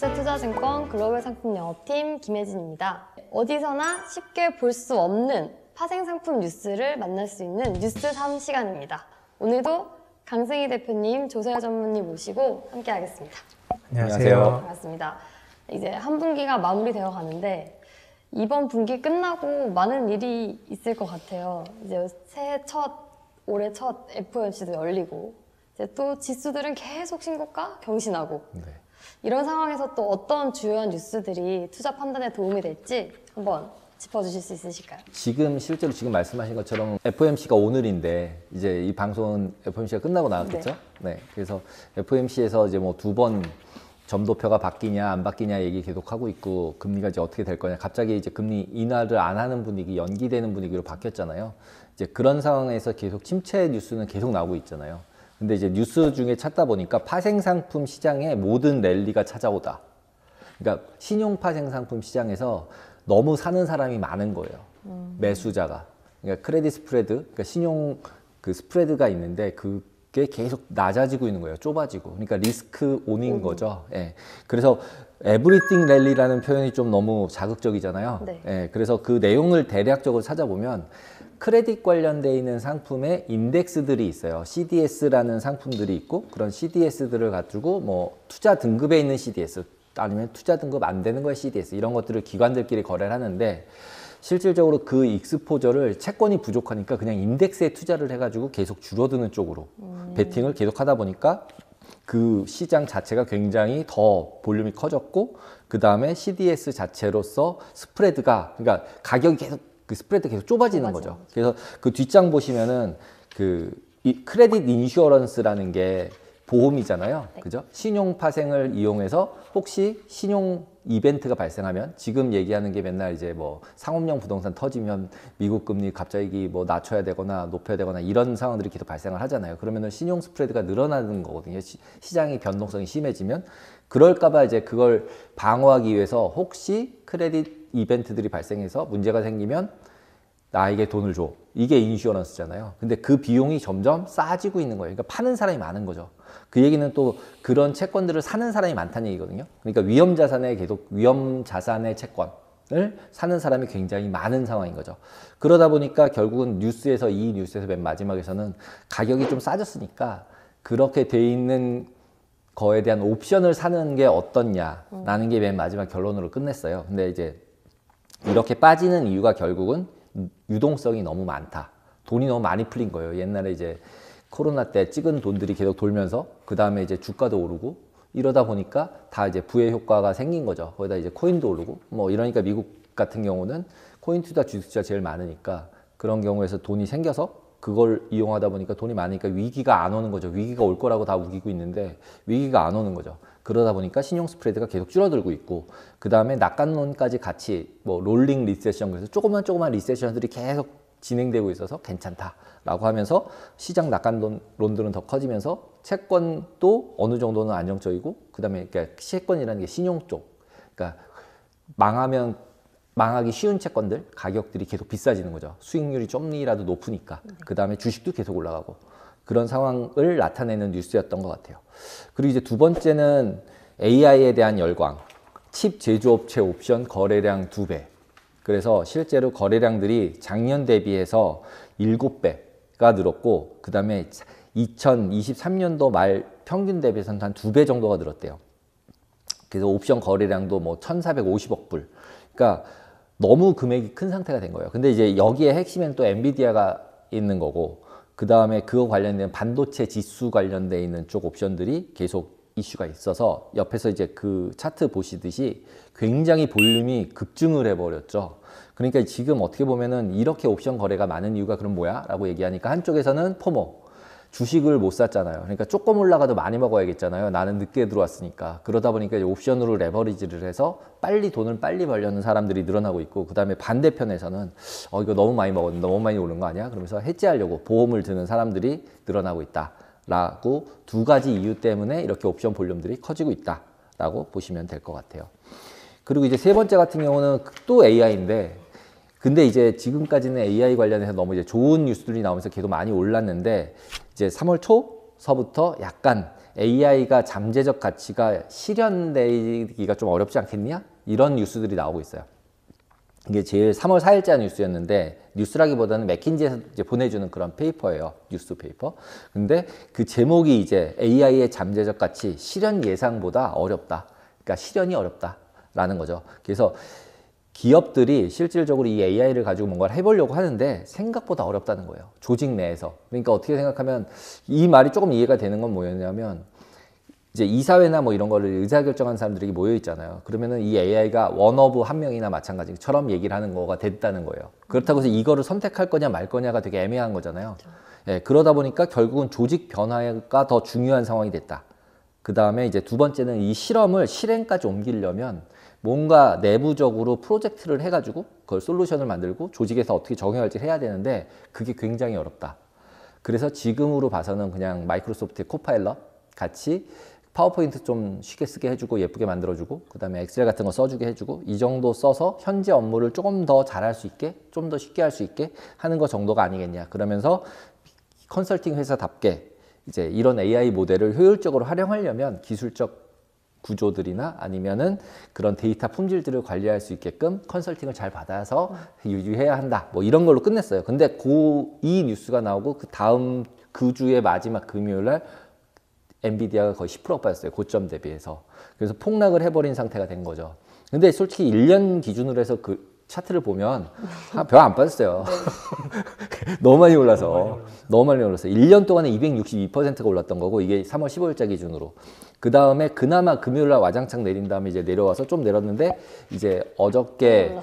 롯데투자증권 글로벌 상품 영업팀 김혜진입니다. 어디서나 쉽게 볼 수 없는 파생상품 뉴스를 만날 수 있는 뉴스3 시간입니다. 오늘도 강승희 대표님, 조세호 전무님 모시고 함께 하겠습니다. 안녕하세요. 반갑습니다. 이제 한 분기가 마무리되어 가는데 이번 분기 끝나고 많은 일이 있을 것 같아요. 이제 올해 첫 FOMC도 열리고 이제 또 지수들은 계속 신고가 경신하고 네. 이런 상황에서 또 어떤 주요한 뉴스들이 투자 판단에 도움이 될지 한번 짚어주실 수 있으실까요? 실제로 지금 말씀하신 것처럼 FOMC가 오늘인데 이제 이 방송은 FOMC가 끝나고 나왔겠죠? 네. 그래서 FOMC에서 이제 뭐 두 번 점도표가 바뀌냐 안 바뀌냐 얘기 계속 하고 있고 금리가 이제 어떻게 될 거냐 갑자기 이제 금리 인하를 안 하는 분위기 연기되는 분위기로 바뀌었잖아요. 이제 그런 상황에서 계속 침체 뉴스는 계속 나오고 있잖아요. 근데 이제 뉴스 중에 찾다 보니까 파생상품 시장에 모든 랠리가 찾아오다. 그러니까 신용 파생상품 시장에서 너무 사는 사람이 많은 거예요. 매수자가. 그러니까 크레딧 스프레드, 그러니까 신용 그 스프레드가 있는데 그게 계속 낮아지고 있는 거예요. 좁아지고. 그러니까 리스크 온인 거죠. 예. 그래서 에브리띵 랠리라는 표현이 좀 너무 자극적이잖아요. 네. 예. 그래서 그 내용을 대략적으로 찾아보면 크레딧 관련되어 있는 상품의 인덱스들이 있어요. CDS라는 상품들이 있고 그런 CDS들을 가지고 뭐 투자 등급에 있는 CDS 아니면 투자 등급 안 되는 거에 CDS 이런 것들을 기관들끼리 거래를 하는데 실질적으로 그 익스포저를 채권이 부족하니까 그냥 인덱스에 투자를 해가지고 계속 줄어드는 쪽으로 베팅을 계속 하다 보니까 그 시장 자체가 굉장히 더 볼륨이 커졌고 그 다음에 CDS 자체로서 스프레드가 그러니까 가격이 계속 그 스프레드 계속 좁아지는 거죠. 그래서 그 뒷장 보시면은 이 크레딧 인슈어런스라는 게 보험이잖아요. 네. 그죠? 신용 파생을 이용해서 혹시 신용 이벤트가 발생하면 지금 얘기하는 게 맨날 이제 뭐 상업용 부동산 터지면 미국 금리 갑자기 뭐 낮춰야 되거나 높여야 되거나 이런 상황들이 계속 발생을 하잖아요. 그러면은 신용 스프레드가 늘어나는 거거든요. 시장의 변동성이 심해지면 그럴까봐 이제 그걸 방어하기 위해서 혹시 크레딧 이벤트들이 발생해서 문제가 생기면 나에게 돈을 줘. 이게 인슈어런스잖아요. 근데 그 비용이 점점 싸지고 있는 거예요. 그러니까 파는 사람이 많은 거죠. 그 얘기는 또 그런 채권들을 사는 사람이 많다는 얘기거든요. 그러니까 위험 자산의 채권을 사는 사람이 굉장히 많은 상황인 거죠. 그러다 보니까 결국은 이 뉴스에서 맨 마지막에서는 가격이 좀 싸졌으니까 그렇게 돼 있는 거에 대한 옵션을 사는 게 어떻냐라는 게 맨 마지막 결론으로 끝냈어요. 근데 이제 이렇게 빠지는 이유가 결국은 유동성이 너무 많다. 돈이 너무 많이 풀린 거예요. 옛날에 이제 코로나 때 찍은 돈들이 계속 돌면서 그 다음에 이제 주가도 오르고 이러다 보니까 다 이제 부의 효과가 생긴 거죠. 거기다 이제 코인도 오르고 뭐 이러니까 미국 같은 경우는 코인 투자 주식주가 제일 많으니까 그런 경우에서 돈이 생겨서 그걸 이용하다 보니까 돈이 많으니까 위기가 안 오는 거죠. 위기가 올 거라고 다 우기고 있는데 위기가 안 오는 거죠. 그러다 보니까 신용 스프레드가 계속 줄어들고 있고 그 다음에 낙관론까지 같이 뭐 롤링 리세션 그래서 조그만 리세션들이 계속 진행되고 있어서 괜찮다라고 하면서 시장 낙관론들은 더 커지면서 채권도 어느 정도는 안정적이고 그 다음에 그러니까 채권이라는 게 신용 쪽 그러니까 망하기 쉬운 채권들 가격들이 계속 비싸지는 거죠. 수익률이 좀이라도 높으니까 그 다음에 주식도 계속 올라가고 그런 상황을 나타내는 뉴스였던 것 같아요. 그리고 이제 두 번째는 AI에 대한 열광, 칩 제조업체 옵션 거래량 2배. 그래서 실제로 거래량들이 작년 대비해서 7배가 늘었고 그 다음에 2023년도 말 평균 대비해서는 한 2배 정도가 늘었대요. 그래서 옵션 거래량도 뭐 1,450억 불. 그러니까 너무 금액이 큰 상태가 된 거예요. 근데 이제 여기에 핵심엔 또 엔비디아가 있는 거고 그 다음에 그거 관련된 반도체 지수 관련돼 있는 쪽 옵션들이 계속 이슈가 있어서 옆에서 이제 그 차트 보시듯이 굉장히 볼륨이 급증을 해버렸죠. 그러니까 지금 어떻게 보면은 이렇게 옵션 거래가 많은 이유가 그럼 뭐야? 라고 얘기하니까 한쪽에서는 포모. 주식을 못 샀잖아요. 그러니까 조금 올라가도 많이 먹어야겠잖아요. 나는 늦게 들어왔으니까. 그러다 보니까 이제 옵션으로 레버리지를 해서 돈을 빨리 벌려는 사람들이 늘어나고 있고 그 다음에 반대편에서는 이거 너무 많이 먹었는데 너무 많이 오른 거 아니야? 그러면서 해지하려고 보험을 드는 사람들이 늘어나고 있다. 라고 두 가지 이유 때문에 이렇게 옵션 볼륨들이 커지고 있다. 라고 보시면 될 것 같아요. 그리고 이제 세 번째 같은 경우는 또 AI인데 근데 이제 지금까지는 AI 관련해서 너무 이제 좋은 뉴스들이 나오면서 계속 많이 올랐는데 이제 3월 초서부터 약간 AI가 잠재적 가치가 실현되기가 좀 어렵지 않겠냐? 이런 뉴스들이 나오고 있어요. 이게 제일 3월 4일자 뉴스였는데, 뉴스라기보다는 맥킨지에서 이제 보내주는 그런 페이퍼예요. 뉴스 페이퍼. 근데 그 제목이 이제 AI의 잠재적 가치 실현 예상보다 어렵다. 그러니까 실현이 어렵다라는 거죠. 그래서 기업들이 실질적으로 이 AI를 가지고 뭔가를 해보려고 하는데 생각보다 어렵다는 거예요. 조직 내에서. 그러니까 어떻게 생각하면 이 말이 조금 이해가 되는 건 뭐였냐면, 이제 이사회나 뭐 이런 거를 의사결정하는 사람들이 모여 있잖아요. 그러면은 이 AI가 원 오브 한 명이나 마찬가지처럼 얘기를 하는 거가 됐다는 거예요. 그렇다고 해서 이거를 선택할 거냐 말 거냐가 되게 애매한 거잖아요. 예, 그러다 보니까 결국은 조직 변화가 더 중요한 상황이 됐다. 그 다음에 이제 두 번째는 이 실험을 실행까지 옮기려면 뭔가 내부적으로 프로젝트를 해가지고 그걸 솔루션을 만들고 조직에서 어떻게 적용할지 해야 되는데 그게 굉장히 어렵다. 그래서 지금으로 봐서는 그냥 마이크로소프트의 코파일럿 같이 파워포인트 좀 쉽게 쓰게 해주고 예쁘게 만들어주고 그 다음에 엑셀 같은 거 써주게 해주고 이 정도 써서 현재 업무를 조금 더 잘할 수 있게 좀 더 쉽게 할 수 있게 하는 거 정도가 아니겠냐. 그러면서 컨설팅 회사답게 이제 이런 AI 모델을 효율적으로 활용하려면 기술적 구조들이나 아니면은 그런 데이터 품질들을 관리할 수 있게끔 컨설팅을 잘 받아서 유지해야 한다. 뭐 이런 걸로 끝냈어요. 근데 이 뉴스가 나오고 그 다음 그 주의 마지막 금요일 날 엔비디아가 거의 10% 빠졌어요. 고점 대비해서. 그래서 폭락을 해버린 상태가 된 거죠. 근데 솔직히 1년 기준으로 해서 그 차트를 보면 별 안 빠졌어요. 너무 많이 올라서. 너무 많이 올랐어요. 1년 동안에 262%가 올랐던 거고 이게 3월 15일자 기준으로. 그 다음에 그나마 금요일 날 와장창 내린 다음에 이제 내려와서 좀 내렸는데 이제 어저께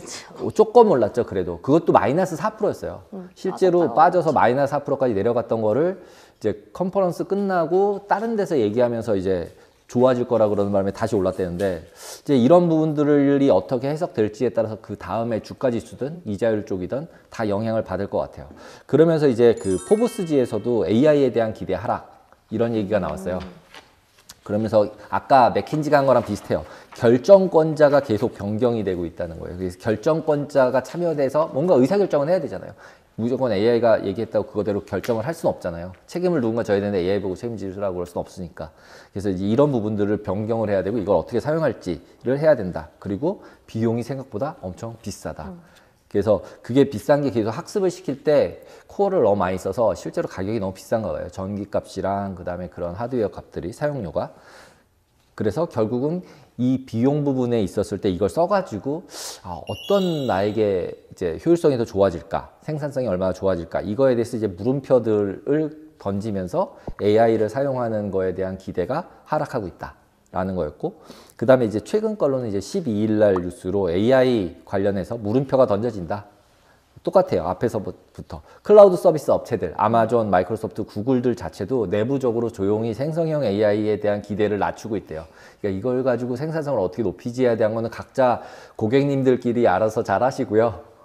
조금 올랐죠. 그래도 그것도 마이너스 4%였어요. 실제로 빠져서 마이너스 4%까지 내려갔던 거를 이제 컨퍼런스 끝나고 다른 데서 얘기하면서 이제 좋아질 거라 그러는 바람에 다시 올랐대는데 이제 이런 부분들이 어떻게 해석될지에 따라서 그 다음에 주가 지수든 이자율 쪽이든 다 영향을 받을 것 같아요. 그러면서 이제 그 포브스지에서도 AI에 대한 기대 하락 이런 얘기가 나왔어요. 그러면서 아까 맥킨지가 한 거랑 비슷해요. 결정권자가 계속 변경이 되고 있다는 거예요. 그래서 결정권자가 참여돼서 뭔가 의사결정을 해야 되잖아요. 무조건 AI가 얘기했다고 그거대로 결정을 할 수는 없잖아요. 책임을 누군가 져야 되는데 AI 보고 책임지라고 그럴 수는 없으니까. 그래서 이제 이런 부분들을 변경을 해야 되고 이걸 어떻게 사용할지를 해야 된다. 그리고 비용이 생각보다 엄청 비싸다. 그래서 그게 비싼 게 계속 학습을 시킬 때 코어를 너무 많이 써서 실제로 가격이 너무 비싼 거예요. 전기값이랑 그다음에 그런 하드웨어 값들이 사용료가. 그래서 결국은 이 비용 부분에 있었을 때 이걸 써가지고 어떤 나에게 이제 효율성이 더 좋아질까, 생산성이 얼마나 좋아질까 이거에 대해서 이제 물음표들을 던지면서 AI를 사용하는 거에 대한 기대가 하락하고 있다라는 거였고, 그 다음에 이제 최근 걸로는 이제 12일 날 뉴스로 AI 관련해서 물음표가 던져진다. 똑같아요. 앞에서부터. 클라우드 서비스 업체들, 아마존, 마이크로소프트, 구글들 자체도 내부적으로 조용히 생성형 AI에 대한 기대를 낮추고 있대요. 그러니까 이걸 가지고 생산성을 어떻게 높이지에 대한 거는 각자 고객님들끼리 알아서 잘 하시고요.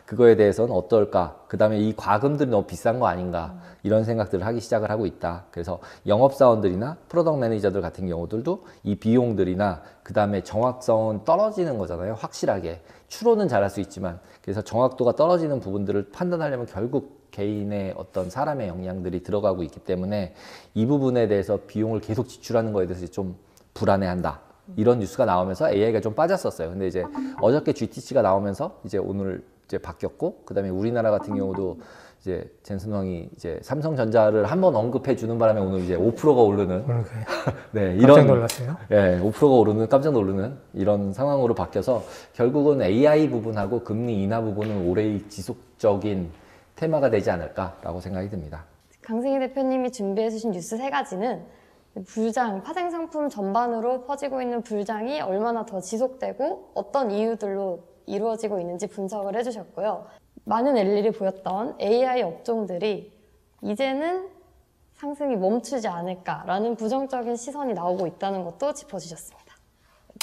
그거에 대해서는 어떨까? 그 다음에 이 과금들이 너무 비싼 거 아닌가? 이런 생각들을 하기 시작을 하고 있다. 그래서 영업사원들이나 프로덕트 매니저들 같은 경우들도 이 비용들이나 그 다음에 정확성은 떨어지는 거잖아요. 확실하게. 추론은 잘할 수 있지만 그래서 정확도가 떨어지는 부분들을 판단하려면 결국 개인의 어떤 사람의 역량들이 들어가고 있기 때문에 이 부분에 대해서 비용을 계속 지출하는 거에 대해서 좀 불안해한다. 이런 뉴스가 나오면서 AI가 좀 빠졌었어요. 근데 이제 어저께 GTC가 나오면서 이제 오늘 이제 바뀌었고, 그 다음에 우리나라 같은 경우도 이제 젠슨 황이 이제 삼성전자를 한번 언급해 주는 바람에 오늘 이제 5%가 오르는 네, 이런 깜짝 놀랐어요. 네, 5%가 오르는 깜짝 놀라는 이런 상황으로 바뀌어서 결국은 AI 부분하고 금리 인하 부분은 올해의 지속적인 테마가 되지 않을까라고 생각이 듭니다. 강승희 대표님이 준비해 주신 뉴스 3가지는 불장, 파생 상품 전반으로 퍼지고 있는 불장이 얼마나 더 지속되고 어떤 이유들로 이루어지고 있는지 분석을 해주셨고요. 많은 일일이 보였던 AI 업종들이 이제는 상승이 멈추지 않을까라는 부정적인 시선이 나오고 있다는 것도 짚어주셨습니다.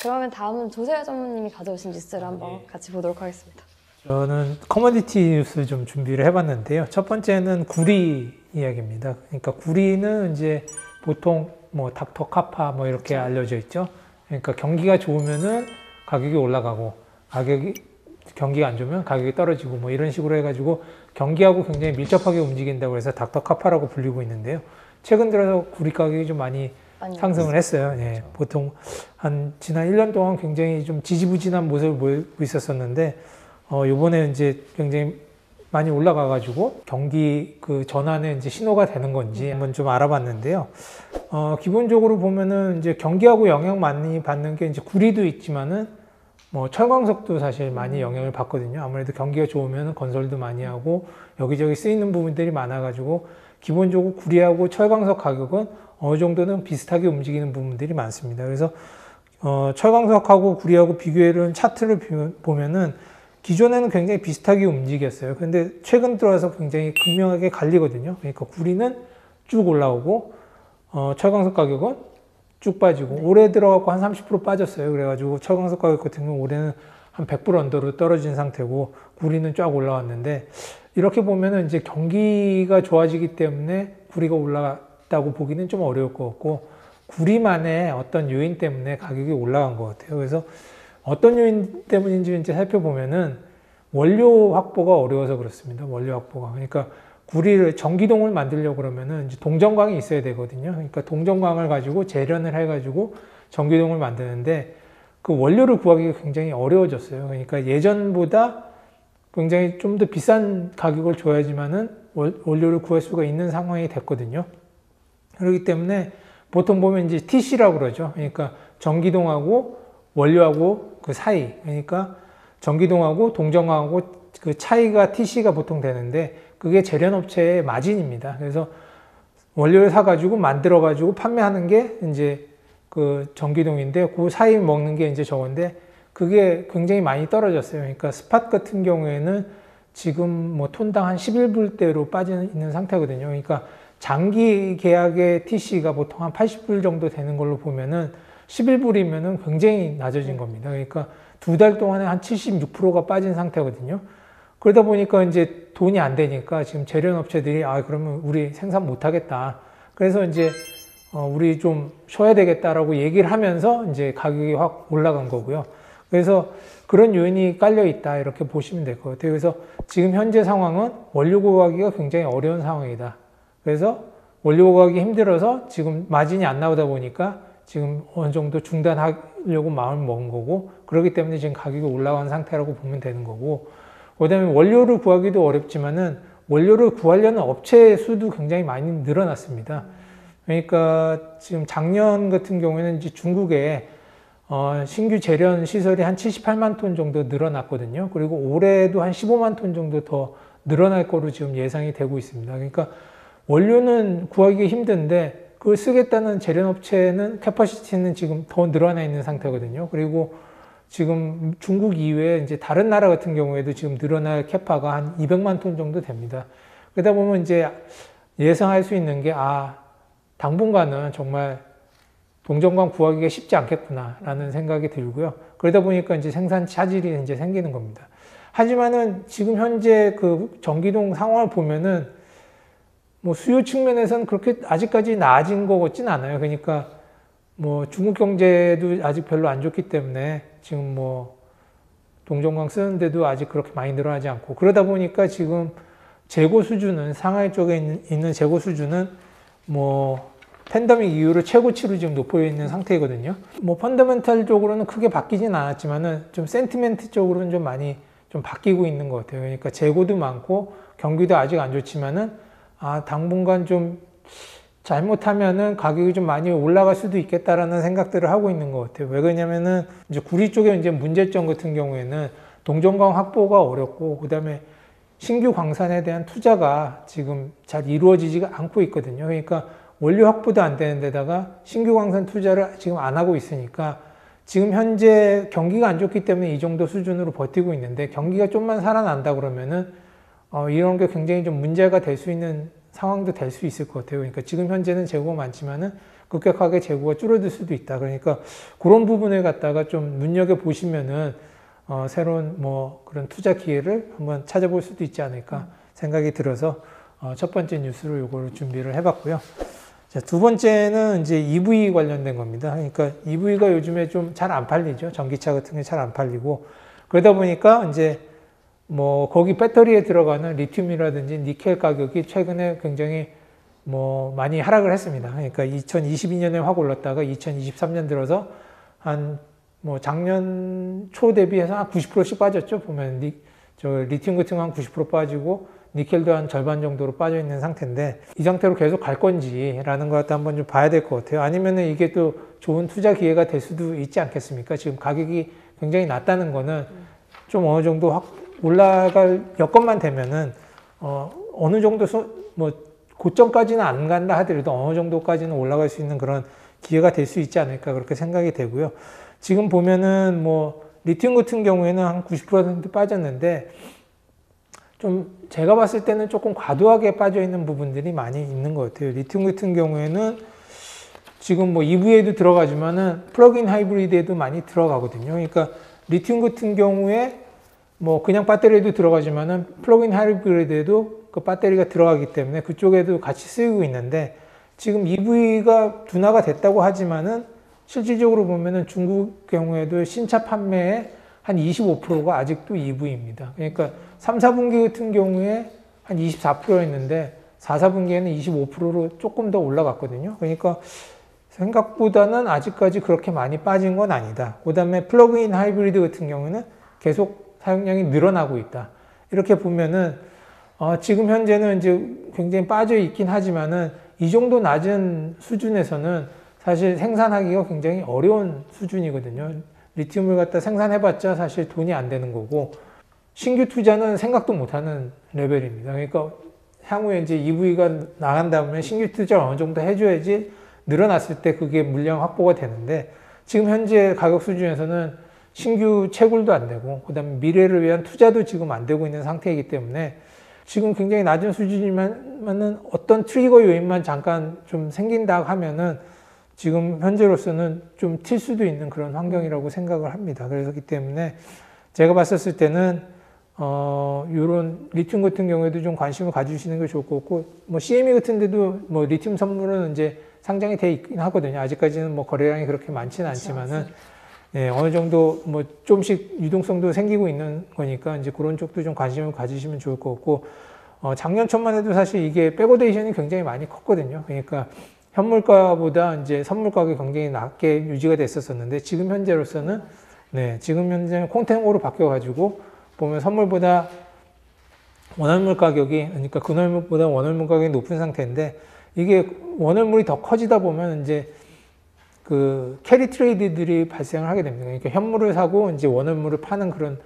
그러면 다음은 조세호 전무님이 가져오신 뉴스를 한번 같이 보도록 하겠습니다. 저는 커머디티 뉴스 좀 준비를 해봤는데요. 첫 번째는 구리 이야기입니다. 그러니까 구리는 이제 보통 뭐 닥터 카파 뭐 이렇게 그렇죠. 알려져 있죠. 그러니까 경기가 좋으면은 가격이 올라가고 경기가 안 좋으면 가격이 떨어지고 뭐 이런 식으로 해가지고 경기하고 굉장히 밀접하게 움직인다고 해서 닥터 카파라고 불리고 있는데요. 최근 들어서 구리 가격이 좀 많이 많이 상승을 했어요. 예, 보통 한 지난 1년 동안 굉장히 좀 지지부진한 모습을 보이고 있었었는데 요번에 이제 굉장히 많이 올라가가지고 경기 그 전환에 이제 신호가 되는 건지 한번 좀 알아봤는데요. 기본적으로 보면은 이제 경기하고 영향 많이 받는 게 이제 구리도 있지만은 뭐 철광석도 사실 많이 영향을 받거든요. 아무래도 경기가 좋으면 건설도 많이 하고 여기저기 쓰이는 부분들이 많아가지고 기본적으로 구리하고 철광석 가격은 어느 정도는 비슷하게 움직이는 부분들이 많습니다. 그래서 철광석하고 구리하고 비교해본 차트를 보면은 기존에는 굉장히 비슷하게 움직였어요. 근데 최근 들어와서 굉장히 극명하게 갈리거든요. 그러니까 구리는 쭉 올라오고 철광석 가격은 쭉 빠지고 올해 들어가고 한 30% 빠졌어요. 그래가지고 철광석 가격 같은 경우는 올해는 한 100% 언더로 떨어진 상태고 구리는 쫙 올라왔는데 이렇게 보면은 이제 경기가 좋아지기 때문에 구리가 올라갔다고 보기는 좀 어려울 것 같고 구리만의 어떤 요인 때문에 가격이 올라간 것 같아요. 그래서 어떤 요인 때문인지 이제 살펴보면은 원료 확보가 어려워서 그렇습니다. 원료 확보가. 그러니까 구리를 전기동을 만들려고 그러면은 이제 동전광이 있어야 되거든요. 그러니까 동전광을 가지고 재련을 해가지고 전기동을 만드는데 그 원료를 구하기가 굉장히 어려워졌어요. 그러니까 예전보다 굉장히 좀 더 비싼 가격을 줘야지만은 원료를 구할 수가 있는 상황이 됐거든요. 그렇기 때문에 보통 보면 이제 TC라고 그러죠. 그러니까 전기동하고 원료하고 그 사이, 그러니까 전기동하고 동전광하고 그 차이가 TC가 보통 되는데 그게 재련업체의 마진입니다. 그래서 원료를 사가지고 만들어가지고 판매하는 게 이제 그 전기동인데 그 사이 먹는 게 이제 저건데 그게 굉장히 많이 떨어졌어요. 그러니까 스팟 같은 경우에는 지금 뭐 톤당 한 11불대로 빠져 있는 상태거든요. 그러니까 장기 계약의 TC가 보통 한 80불 정도 되는 걸로 보면은 11불이면은 굉장히 낮아진 겁니다. 그러니까 두 달 동안에 한 76%가 빠진 상태거든요. 그러다 보니까 이제 돈이 안 되니까 지금 재련업체들이 그러면 우리 생산 못 하겠다. 그래서 이제 우리 좀 쉬어야 되겠다라고 얘기를 하면서 이제 가격이 확 올라간 거고요. 그래서 그런 요인이 깔려 있다 이렇게 보시면 될 것 같아요. 그래서 지금 현재 상황은 원료 구하기가 굉장히 어려운 상황이다. 그래서 원료 구하기 힘들어서 지금 마진이 안 나오다 보니까 지금 어느 정도 중단하려고 마음을 먹은 거고 그렇기 때문에 지금 가격이 올라간 상태라고 보면 되는 거고 그다음에 원료를 구하기도 어렵지만은 원료를 구하려는 업체 수도 굉장히 많이 늘어났습니다. 그러니까 지금 작년 같은 경우에는 이제 중국에 신규 재련 시설이 한 78만 톤 정도 늘어났거든요. 그리고 올해도 한 15만 톤 정도 더 늘어날 거로 지금 예상이 되고 있습니다. 그러니까 원료는 구하기 힘든데 그걸 쓰겠다는 재련업체는 캐파시티는 지금 더 늘어나 있는 상태거든요. 그리고 지금 중국 이외에 이제 다른 나라 같은 경우에도 지금 늘어날 캐파가 한 200만 톤 정도 됩니다. 그러다 보면 이제 예상할 수 있는 게 당분간은 정말 동전광 구하기가 쉽지 않겠구나라는 생각이 들고요. 그러다 보니까 이제 생산 차질이 이제 생기는 겁니다. 하지만은 지금 현재 그 전기동 상황을 보면은 뭐 수요 측면에서는 그렇게 아직까지 나아진 것 같진 않아요. 그러니까 뭐 중국 경제도 아직 별로 안 좋기 때문에 지금 뭐 동전광 쓰는데도 아직 그렇게 많이 늘어나지 않고 그러다 보니까 지금 재고 수준은 상하이 쪽에 있는 재고 수준은 뭐 팬데믹 이후로 최고치로 지금 높여 있는 상태거든요. 뭐 펀더멘탈적으로는 크게 바뀌진 않았지만은 좀 센티멘트 쪽으로는 좀 많이 좀 바뀌고 있는 것 같아요. 그러니까 재고도 많고 경기도 아직 안 좋지만은 당분간 좀 잘못하면은 가격이 좀 많이 올라갈 수도 있겠다라는 생각들을 하고 있는 것 같아요. 왜 그러냐면은 이제 구리 쪽에 이제 문제점 같은 경우에는 동전광 확보가 어렵고 그다음에 신규 광산에 대한 투자가 지금 잘 이루어지지가 않고 있거든요. 그러니까 원료 확보도 안 되는 데다가 신규 광산 투자를 지금 안 하고 있으니까 지금 현재 경기가 안 좋기 때문에 이 정도 수준으로 버티고 있는데 경기가 좀만 살아난다 그러면은 이런 게 굉장히 좀 문제가 될 수 있는 상황도 될 수 있을 것 같아요. 그러니까 지금 현재는 재고가 많지만은 급격하게 재고가 줄어들 수도 있다. 그러니까 그런 부분을 갖다가 좀 눈여겨 보시면은 새로운 뭐 그런 투자 기회를 한번 찾아볼 수도 있지 않을까 생각이 들어서 첫 번째 뉴스로 이걸 준비를 해봤고요. 자, 두 번째는 이제 EV 관련된 겁니다. 그러니까 EV가 요즘에 좀 잘 안 팔리죠. 전기차 같은 게 잘 안 팔리고 그러다 보니까 이제 뭐 거기 배터리에 들어가는 리튬이라든지 니켈 가격이 최근에 굉장히 뭐 많이 하락을 했습니다. 그러니까 2022년에 확 올랐다가 2023년 들어서 한 뭐 작년 초 대비해서 한 90%씩 빠졌죠. 보면 리튬 같은 거 한 90% 빠지고 니켈도 한 절반 정도로 빠져 있는 상태인데 이 상태로 계속 갈 건지라는 것 한번 좀 봐야 될 것 같아요. 아니면은 이게 또 좋은 투자 기회가 될 수도 있지 않겠습니까? 지금 가격이 굉장히 낮다는 거는 좀 어느 정도 확 올라갈 여건만 되면은 어느 정도 뭐 고점까지는 안 간다 하더라도 어느 정도까지는 올라갈 수 있는 그런 기회가 될 수 있지 않을까 그렇게 생각이 되고요. 지금 보면은 뭐 리튬 같은 경우에는 한 90% 빠졌는데 좀 제가 봤을 때는 조금 과도하게 빠져 있는 부분들이 많이 있는 것 같아요. 리튬 같은 경우에는 지금 뭐 EV에도 들어가지만은 플러그인 하이브리드에도 많이 들어가거든요. 그러니까 리튬 같은 경우에 뭐 그냥 배터리에도 들어가지만은 플러그인 하이브리드에도 그 배터리가 들어가기 때문에 그쪽에도 같이 쓰이고 있는데 지금 EV가 둔화가 됐다고 하지만은 실질적으로 보면은 중국 경우에도 신차 판매의 한 25%가 아직도 EV입니다. 그러니까 3, 4분기 같은 경우에 한 24%였는데 4, 4분기에는 25%로 조금 더 올라갔거든요. 그러니까 생각보다는 아직까지 그렇게 많이 빠진 건 아니다. 그 다음에 플러그인 하이브리드 같은 경우는 계속 사용량이 늘어나고 있다. 이렇게 보면은 지금 현재는 이제 굉장히 빠져 있긴 하지만은 이 정도 낮은 수준에서는 사실 생산하기가 굉장히 어려운 수준이거든요. 리튬을 갖다 생산해봤자 사실 돈이 안 되는 거고 신규 투자는 생각도 못하는 레벨입니다. 그러니까 향후에 이제 EV가 나간 다음에 신규 투자를 어느 정도 해줘야지 늘어났을 때 그게 물량 확보가 되는데 지금 현재 가격 수준에서는 신규 채굴도 안 되고 그다음에 미래를 위한 투자도 지금 안 되고 있는 상태이기 때문에 지금 굉장히 낮은 수준이면은 어떤 트리거 요인만 잠깐 좀 생긴다 하면은 지금 현재로서는 좀 튈 수도 있는 그런 환경이라고 생각을 합니다. 그렇기 때문에 제가 봤었을 때는 이런 리튬 같은 경우에도 좀 관심을 가주시는 게 좋을 것 같고 뭐 CME 같은 데도 뭐 리튬 선물은 이제 상장이 돼 있긴 하거든요. 아직까지는 뭐 거래량이 그렇게 많지는 않지만은 예, 어느 정도 뭐 좀씩 유동성도 생기고 있는 거니까 이제 그런 쪽도 좀 관심을 가지시면 좋을 것 같고 작년 초만 해도 사실 이게 백오데이션이 굉장히 많이 컸거든요. 그러니까 현물가보다 이제 선물가가 굉장히 낮게 유지가 됐었는데 지금 현재로서는 지금 현재는 콩탱으로 바뀌어가지고 보면 선물보다 원화물 가격이 그러니까 근원물보다 원화물 가격이 높은 상태인데 이게 원화물이 더 커지다 보면 이제 그 캐리 트레이드들이 발생을 하게 됩니다. 그러니까 현물을 사고 이제 원화물을 파는 그런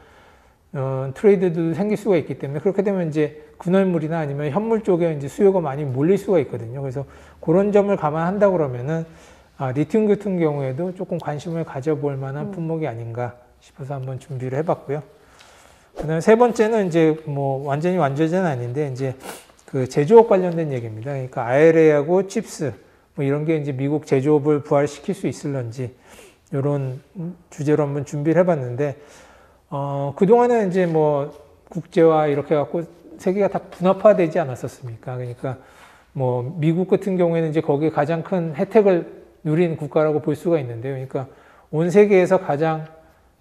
트레이드도 생길 수가 있기 때문에 그렇게 되면 이제 근원물이나 아니면 현물 쪽에 이제 수요가 많이 몰릴 수가 있거든요. 그래서 그런 점을 감안한다 그러면은 리튬 같은 경우에도 조금 관심을 가져볼 만한 품목이 아닌가 싶어서 한번 준비를 해봤고요. 그다음에 세 번째는 이제 뭐 완전히 아닌데 이제 그 제조업 관련된 얘기입니다. 그러니까 IRA하고 칩스 뭐 이런 게 이제 미국 제조업을 부활시킬 수 있을런지 이런 주제로 한번 준비를 해봤는데 그동안은 이제 뭐 국제화 이렇게 갖고 세계가 다 분업화되지 않았었습니까? 그러니까 뭐 미국 같은 경우에는 이제 거기에 가장 큰 혜택을 누린 국가라고 볼 수가 있는데요. 그러니까 온 세계에서 가장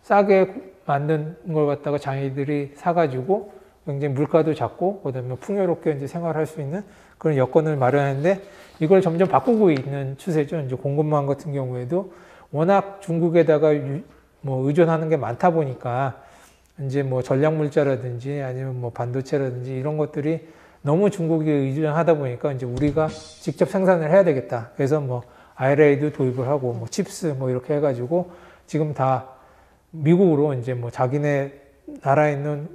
싸게 만든 걸 갖다가 자기들이 사가지고 굉장히 물가도 작고 그다음에 풍요롭게 이제 생활할 수 있는 그런 여건을 마련하는데 이걸 점점 바꾸고 있는 추세죠. 이제 공급망 같은 경우에도 워낙 중국에다가 뭐 의존하는 게 많다 보니까 이제 뭐 전략물자라든지 아니면 뭐 반도체라든지 이런 것들이 너무 중국에 의존하다 보니까 이제 우리가 직접 생산을 해야 되겠다. 그래서 뭐 IRA도 도입을 하고 뭐 칩스 뭐 이렇게 해가지고 지금 다 미국으로 이제 뭐 자기네 나라에 있는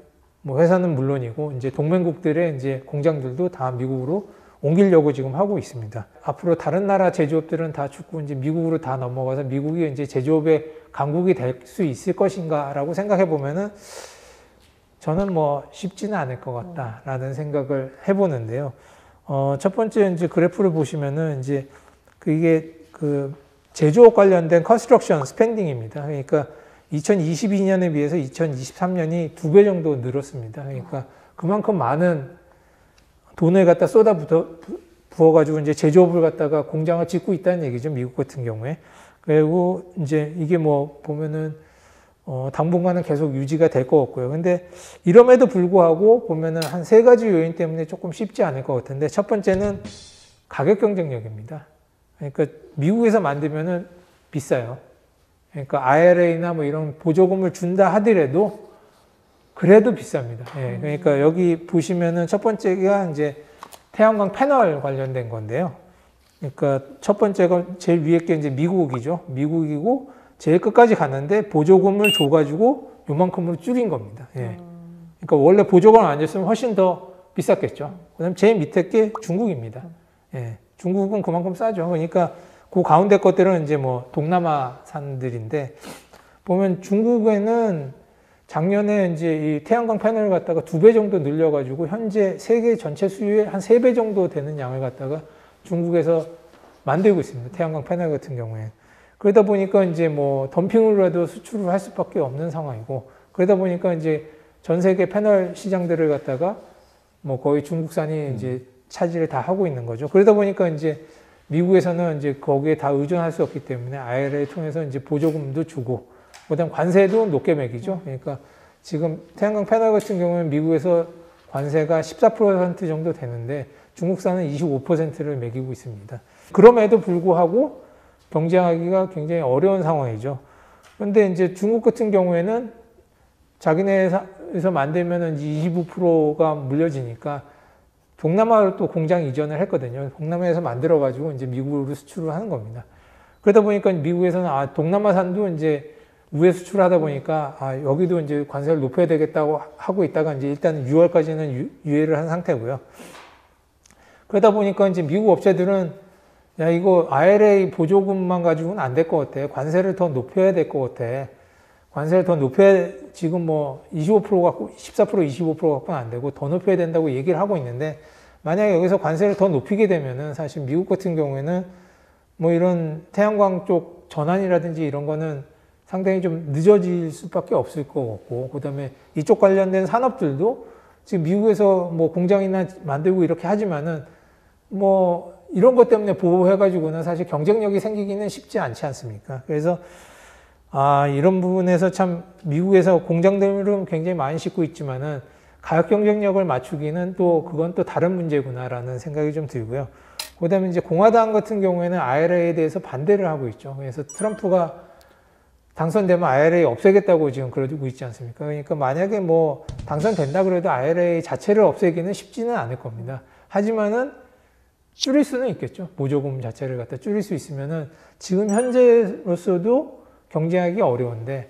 뭐 회사는 물론이고 이제 동맹국들의 이제 공장들도 다 미국으로 옮기려고 지금 하고 있습니다. 앞으로 다른 나라 제조업들은 다 죽고 이제 미국으로 다 넘어가서 미국이 이제 제조업의 강국이 될 수 있을 것인가라고 생각해 보면은 저는 뭐 쉽지는 않을 것 같다라는 생각을 해보는데요. 첫 번째 이제 그래프를 보시면은 이제 이게 그 제조업 관련된 컨스트럭션 스펜딩입니다. 그러니까 2022년에 비해서 2023년이 2배 정도 늘었습니다. 그러니까 그만큼 많은 돈을 갖다 부어가지고 이제 제조업을 갖다가 공장을 짓고 있다는 얘기죠. 미국 같은 경우에. 그리고 이제 이게 뭐 보면은 당분간은 계속 유지가 될 것 같고요. 근데 이럼에도 불구하고 보면은 한 세 가지 요인 때문에 조금 쉽지 않을 것 같은데 첫 번째는 가격 경쟁력입니다. 그러니까 미국에서 만들면은 비싸요. 그러니까 IRA나 뭐 이런 보조금을 준다 하더라도 그래도 비쌉니다. 예, 그러니까 여기 보시면은 첫 번째가 이제 태양광 패널 관련된 건데요. 그러니까 첫 번째가 제일 위에 게 이제 미국이죠. 미국이고 제일 끝까지 갔는데 보조금을 줘가지고 요만큼으로 줄인 겁니다. 예. 그러니까 원래 보조금을 안 줬으면 훨씬 더 비쌌겠죠. 그다음 제일 밑에 게 중국입니다. 예. 중국은 그만큼 싸죠. 그러니까 그 가운데 것들은 이제 뭐 동남아산들인데 보면 중국에는 작년에 이제 이 태양광 패널을 갖다가 2배 정도 늘려가지고 현재 세계 전체 수요의 한 3배 정도 되는 양을 갖다가 중국에서 만들고 있습니다. 태양광 패널 같은 경우에. 그러다 보니까 이제 뭐 덤핑으로라도 수출을 할 수밖에 없는 상황이고 그러다 보니까 이제 전 세계 패널 시장들을 갖다가 뭐 거의 중국산이 이제 차지를 다 하고 있는 거죠. 그러다 보니까 이제 미국에서는 이제 거기에 다 의존할 수 없기 때문에 IRA 통해서 이제 보조금도 주고 그다음 관세도 높게 매기죠. 그러니까 지금 태양광 패널 같은 경우는 미국에서 관세가 14% 정도 되는데 중국산은 25%를 매기고 있습니다. 그럼에도 불구하고 경쟁하기가 굉장히 어려운 상황이죠. 그런데 이제 중국 같은 경우에는 자기네에서 만들면은 25%가 물려지니까 동남아로 또 공장 이전을 했거든요. 동남아에서 만들어가지고 이제 미국으로 수출을 하는 겁니다. 그러다 보니까 미국에서는 동남아산도 이제 우회 수출하다 보니까 여기도 이제 관세를 높여야 되겠다고 하고 있다가 이제 일단 6월까지는 유예를 한 상태고요. 그러다 보니까 이제 미국 업체들은 야 이거 IRA 보조금만 가지고는 안 될 것 같아. 관세를 더 높여야 될 것 같아. 관세를 더 높여야 지금 뭐 25% 갖고 14% 25% 갖고는 안 되고 더 높여야 된다고 얘기를 하고 있는데 만약에 여기서 관세를 더 높이게 되면은 사실 미국 같은 경우에는 뭐 이런 태양광 쪽 전환이라든지 이런 거는 상당히 좀 늦어질 수밖에 없을 것 같고 그다음에 이쪽 관련된 산업들도 지금 미국에서 뭐 공장이나 만들고 이렇게 하지만은 뭐 이런 것 때문에 보호해가지고는 사실 경쟁력이 생기기는 쉽지 않지 않습니까? 그래서 이런 부분에서 참 미국에서 공장들은 굉장히 많이 짓고 있지만은 가격 경쟁력을 맞추기는 또 그건 또 다른 문제구나라는 생각이 좀 들고요. 그다음에 이제 공화당 같은 경우에는 IRA에 대해서 반대를 하고 있죠. 그래서 트럼프가 당선되면 IRA 없애겠다고 지금 그러고 있지 않습니까? 그러니까 만약에 뭐 당선된다 그래도 IRA 자체를 없애기는 쉽지는 않을 겁니다. 하지만은 줄일 수는 있겠죠. 보조금 자체를 갖다 줄일 수 있으면은 지금 현재로서도 경쟁하기 어려운데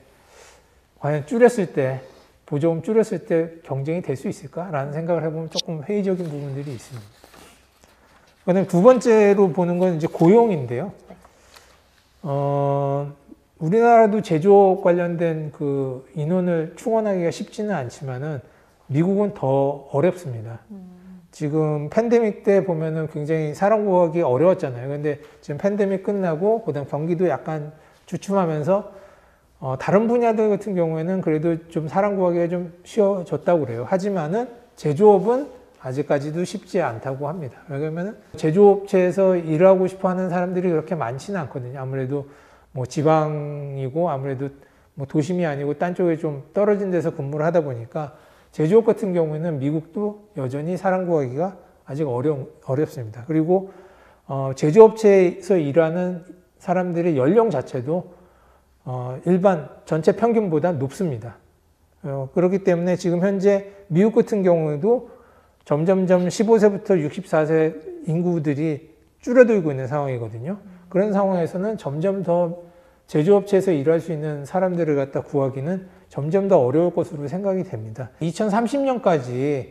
과연 줄였을 때 보조금 줄였을 때 경쟁이 될 수 있을까라는 생각을 해보면 조금 회의적인 부분들이 있습니다. 그다음에 두 번째로 보는 건 이제 고용인데요. 우리나라도 제조업 관련된 그 인원을 충원하기가 쉽지는 않지만은 미국은 더 어렵습니다. 지금 팬데믹 때 보면은 굉장히 사람 구하기 어려웠잖아요. 근데 지금 팬데믹 끝나고 그다음 경기도 약간 주춤하면서 다른 분야들 같은 경우에는 그래도 좀 사람 구하기가 좀 쉬워졌다고 그래요. 하지만은 제조업은 아직까지도 쉽지 않다고 합니다. 왜냐면은 제조업체에서 일하고 싶어 하는 사람들이 그렇게 많지는 않거든요. 아무래도 뭐 지방이고 아무래도 뭐 도심이 아니고 딴 쪽에 좀 떨어진 데서 근무를 하다 보니까 제조업 같은 경우에는 미국도 여전히 사람 구하기가 아직 어렵습니다. 그리고 제조업체에서 일하는 사람들의 연령 자체도 일반 전체 평균보다 높습니다. 그렇기 때문에 지금 현재 미국 같은 경우에도 점점점 15세부터 64세 인구들이 줄어들고 있는 상황이거든요. 그런 상황에서는 점점 더 제조업체에서 일할 수 있는 사람들을 갖다 구하기는 점점 더 어려울 것으로 생각이 됩니다. 2030년까지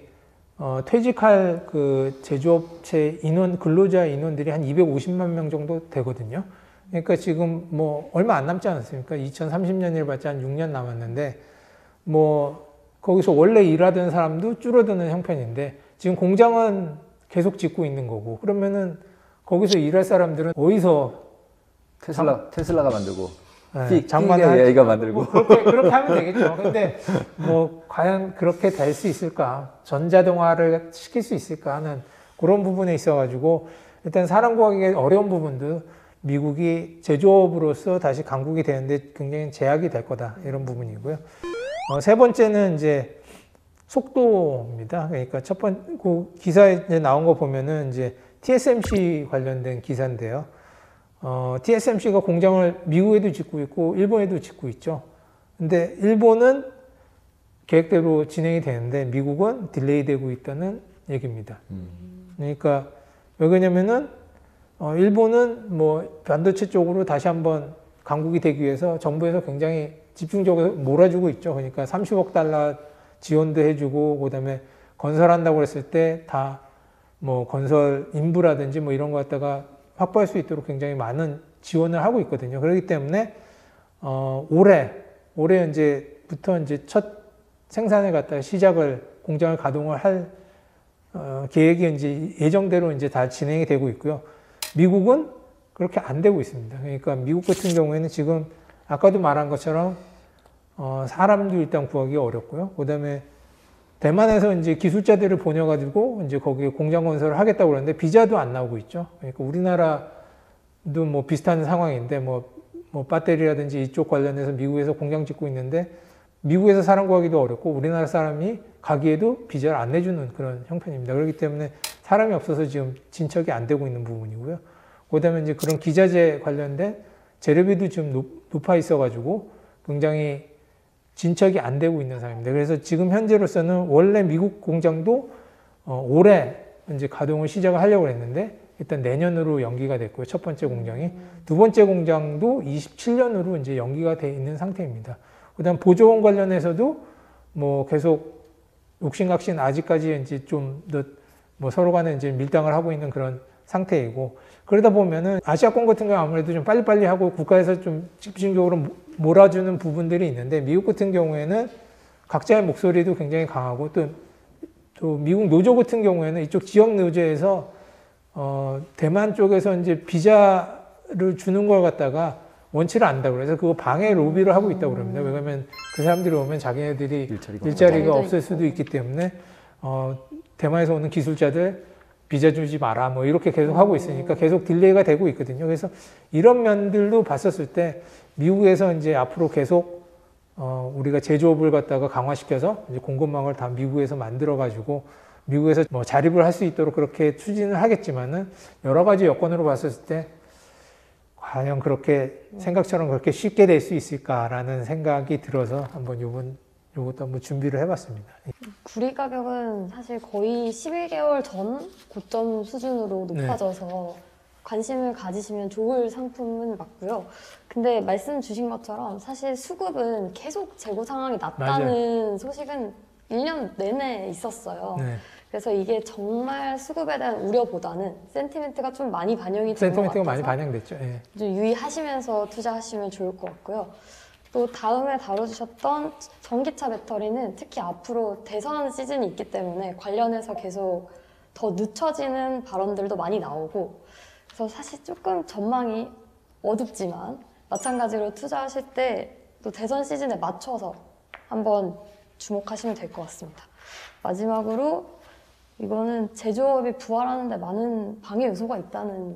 퇴직할 그 제조업체 인원, 근로자 인원들이 한 250만 명 정도 되거든요. 그러니까 지금 뭐 얼마 안 남지 않았습니까? 2030년을 봤자 한 6년 남았는데 뭐 거기서 원래 일하던 사람도 줄어드는 형편인데 지금 공장은 계속 짓고 있는 거고 그러면은 거기서 일할 사람들은 어디서 테슬라가 만들고 장만을 얘가 만들고 그렇게 하면 되겠죠. 근데 뭐 과연 그렇게 될 수 있을까? 전자동화를 시킬 수 있을까 하는 그런 부분에 있어가지고 일단 사람 구하기 어려운 부분도 미국이 제조업으로서 다시 강국이 되는데 굉장히 제약이 될 거다 이런 부분이고요. 세 번째는 이제 속도입니다. 그러니까 첫 번째 그 기사에 이제 나온 거 보면은 이제 TSMC 관련된 기사인데요. TSMC가 공장을 미국에도 짓고 있고 일본에도 짓고 있죠. 근데 일본은 계획대로 진행이 되는데 미국은 딜레이 되고 있다는 얘기입니다. 그러니까 왜 그러냐면은 일본은 뭐 반도체 쪽으로 다시 한번 강국이 되기 위해서 정부에서 굉장히 집중적으로 몰아주고 있죠. 그러니까 30억 달러 지원도 해주고 그다음에 건설한다고 했을 때 다 뭐 건설 인부라든지 뭐 이런 거 갖다가 확보할 수 있도록 굉장히 많은 지원을 하고 있거든요. 그렇기 때문에 올해 이제부터 이제 첫 생산을 갖다가 공장을 가동을 할 계획이 이제 예정대로 이제 다 진행이 되고 있고요. 미국은 그렇게 안 되고 있습니다. 그러니까 미국 같은 경우에는 지금 아까도 말한 것처럼 사람도 일단 구하기 어렵고요. 그다음에 대만에서 이제 기술자들을 보내가지고 이제 거기에 공장 건설을 하겠다고 그러는데 비자도 안 나오고 있죠. 그러니까 우리나라도 뭐 비슷한 상황인데 뭐 배터리라든지 이쪽 관련해서 미국에서 공장 짓고 있는데 미국에서 사람 구하기도 어렵고 우리나라 사람이 가기에도 비자를 안 내주는 그런 형편입니다. 그렇기 때문에 사람이 없어서 지금 진척이 안 되고 있는 부분이고요. 그다음에 이제 그런 기자재 관련된 재료비도 좀 높아 있어가지고 굉장히 진척이 안 되고 있는 상황입니다. 그래서 지금 현재로서는 원래 미국 공장도 올해 이제 가동을 시작을 하려고 했는데 일단 내년으로 연기가 됐고요. 첫 번째 공장이. 두 번째 공장도 27년으로 이제 연기가 돼 있는 상태입니다. 그다음 보조원 관련해서도 뭐 계속 옥신각신 아직까지 이제 좀 더 뭐 서로 간에 이제 밀당을 하고 있는 그런 상태이고 그러다 보면은 아시아권 같은 경우 아무래도 좀 빨리빨리 하고 국가에서 좀 집중적으로 몰아주는 부분들이 있는데 미국 같은 경우에는 각자의 목소리도 굉장히 강하고 또 미국 노조 같은 경우에는 이쪽 지역 노조에서 대만 쪽에서 이제 비자를 주는 걸 갖다가 원치를 않다고 그래서 그거 방해 로비를 하고 있다고 그럽니다. 왜냐하면 그 사람들이 오면 자기네들이 일자리가 없을 수도 있기 때문에 대만에서 오는 기술자들 비자 주지 마라 뭐 이렇게 계속 하고 있으니까 계속 딜레이가 되고 있거든요. 그래서 이런 면들도 봤었을 때 미국에서 이제 앞으로 계속 우리가 제조업을 갖다가 강화시켜서 이제 공급망을 다 미국에서 만들어 가지고 미국에서 뭐 자립을 할 수 있도록 그렇게 추진을 하겠지만은 여러 가지 여건으로 봤었을 때 과연 그렇게 생각처럼 그렇게 쉽게 될 수 있을까라는 생각이 들어서 한번 요것도 한번 준비를 해봤습니다. 구리 가격은 사실 거의 11개월 전 고점 수준으로 높아져서 관심을 가지시면 좋을 상품은 맞고요. 근데 말씀 주신 것처럼 사실 수급은 계속 재고 상황이 낮다는 소식은 1년 내내 있었어요. 네. 그래서 이게 정말 수급에 대한 우려보다는 센티멘트가 좀 많이 반영이 된 것 같아서 많이 반영됐죠. 예. 좀 유의하시면서 투자하시면 좋을 것 같고요. 또 다음에 다뤄주셨던 전기차 배터리는 특히 앞으로 대선 시즌이 있기 때문에 관련해서 계속 더 늦춰지는 발언들도 많이 나오고 그래서 사실 조금 전망이 어둡지만 마찬가지로 투자하실 때 또 대선 시즌에 맞춰서 한번 주목하시면 될 것 같습니다. 마지막으로 이거는 제조업이 부활하는 데 많은 방해 요소가 있다는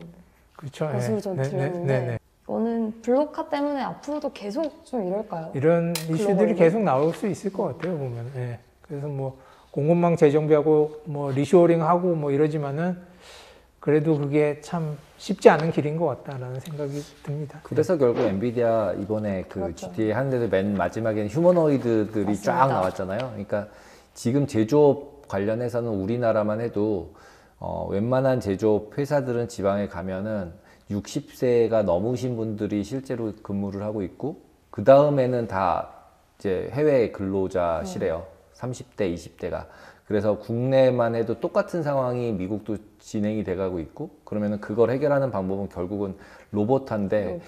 그렇죠. 것으로 좀 들렸는데 이거는 블록화 때문에 앞으로도 계속 좀 이럴까요? 이런 이슈들이 계속 나올 수 있을 것 같아요, 보면. 예. 그래서 뭐 공급망 재정비하고 뭐 리쇼어링하고 뭐 이러지만은 그래도 그게 참 쉽지 않은 길인 것 같다라는 생각이 듭니다. 그래서 결국 엔비디아 이번에 그 GTA 하는데도 맨 마지막에는 휴머노이드들이 맞습니다. 쫙 나왔잖아요. 그러니까 지금 제조업 관련해서는 우리나라만 해도 웬만한 제조업 회사들은 지방에 가면은 60세가 넘으신 분들이 실제로 근무를 하고 있고 그 다음에는 다 이제 해외 근로자시래요. 30대, 20대가. 그래서 국내만 해도 똑같은 상황이 미국도 진행이 돼가고 있고 그러면은 그걸 해결하는 방법은 결국은 로봇한데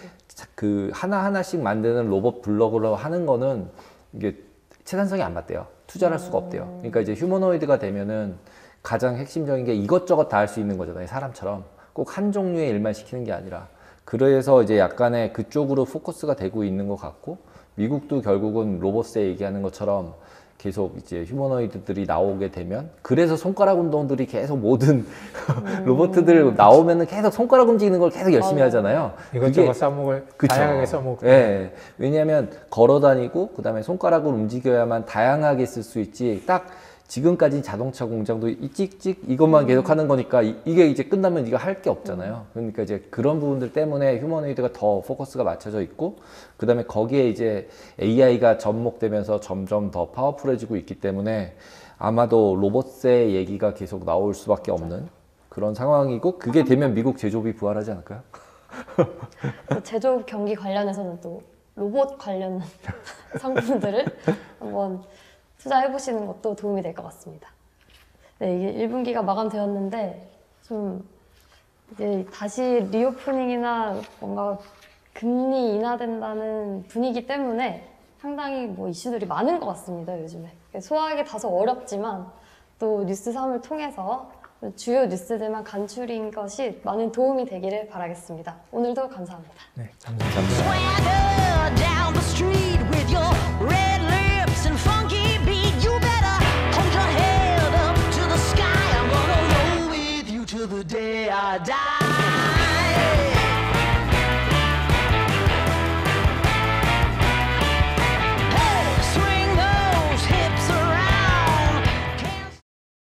그 하나하나씩 만드는 로봇 블럭으로 하는 거는 이게 채산성이 안 맞대요. 투자를 할 수가 없대요. 그러니까 이제 휴머노이드가 되면은 가장 핵심적인 게 이것저것 다 할 수 있는 거잖아요. 사람처럼. 꼭 한 종류의 일만 시키는 게 아니라. 그래서 이제 약간의 그쪽으로 포커스가 되고 있는 것 같고 미국도 결국은 로봇에 얘기하는 것처럼 계속 이제 휴머노이드들이 나오게 되면 그래서 손가락 운동들이 계속 모든 로봇들 나오면은 계속 손가락 움직이는 걸 계속 열심히 하잖아요. 이것저것 써먹을 다양하게 써먹고. 예. 왜냐하면 걸어 다니고 그다음에 손가락을 움직여야만 다양하게 쓸 수 있지 딱 지금까지 자동차 공장도 이 찍찍 이것만 계속 하는 거니까 이게 이제 끝나면 이거 할 게 없잖아요. 그러니까 이제 그런 부분들 때문에 휴머노이드가 더 포커스가 맞춰져 있고, 그 다음에 거기에 이제 AI가 접목되면서 점점 더 파워풀해지고 있기 때문에 아마도 로봇의 얘기가 계속 나올 수밖에 없는 그런 상황이고, 그게 되면 미국 제조업이 부활하지 않을까요? 또 제조업 경기 관련해서는 또 로봇 관련 상품들을 한번 투자해 보시는 것도 도움이 될 것 같습니다. 네, 이게 1분기가 마감되었는데 좀 이제 다시 리오프닝이나 뭔가 금리 인하된다는 분위기 때문에 상당히 뭐 이슈들이 많은 것 같습니다, 요즘에. 소화하기 다소 어렵지만 또 뉴스 3을 통해서 주요 뉴스들만 간추린 것이 많은 도움이 되기를 바라겠습니다. 오늘도 감사합니다. 네, 감사합니다. 감사합니다.